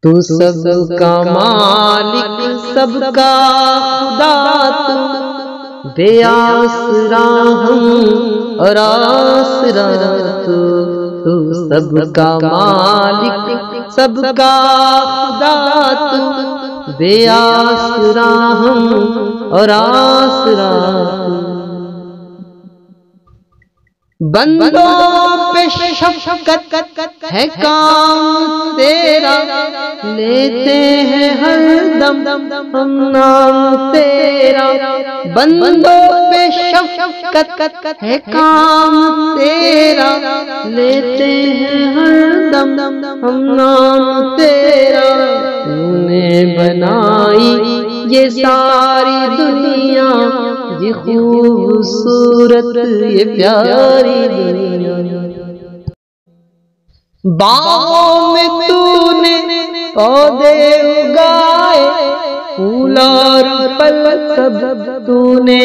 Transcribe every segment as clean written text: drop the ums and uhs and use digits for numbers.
تو سب کا مالک سب کا خدا تو بے آسرا ہم اور آسرا تو سب کا مالک سب کا خدا تو بے آسرا ہم اور آسرا بندوں پہ شفقت ہے کام تیرا لیتے ہیں ہر دم ہم نام تیرا بندوں پہ شفقت ہے کام تیرا لیتے ہیں ہر دم ہم نام تیرا تو نے بنائی یہ ساری دنیا یہ خوبصورت یہ پیاری دنیا باغوں میں تو نے پودے اگائے پھول اور پھل سب تو نے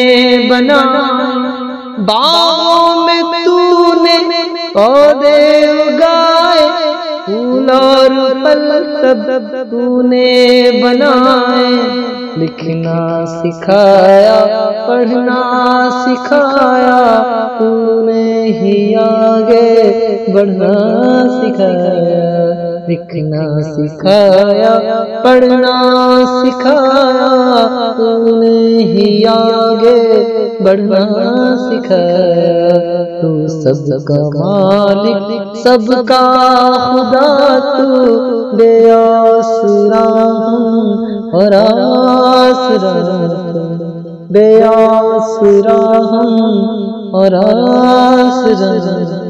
بنائے باغوں میں تو نے پودے اگائے پھول اور پھل سب تو نے بنائے لکھنا سکھایا پڑھنا سکھایا تو نے ہی آگے بڑھنا سکھایا لکھنا سکھایا پڑھنا سکھایا تو نے ہی آگے بڑھنا سکھایا تو سب کا مالک سب کا خدا تو بے آسرا اور آسرا بے آسرا اور آسرا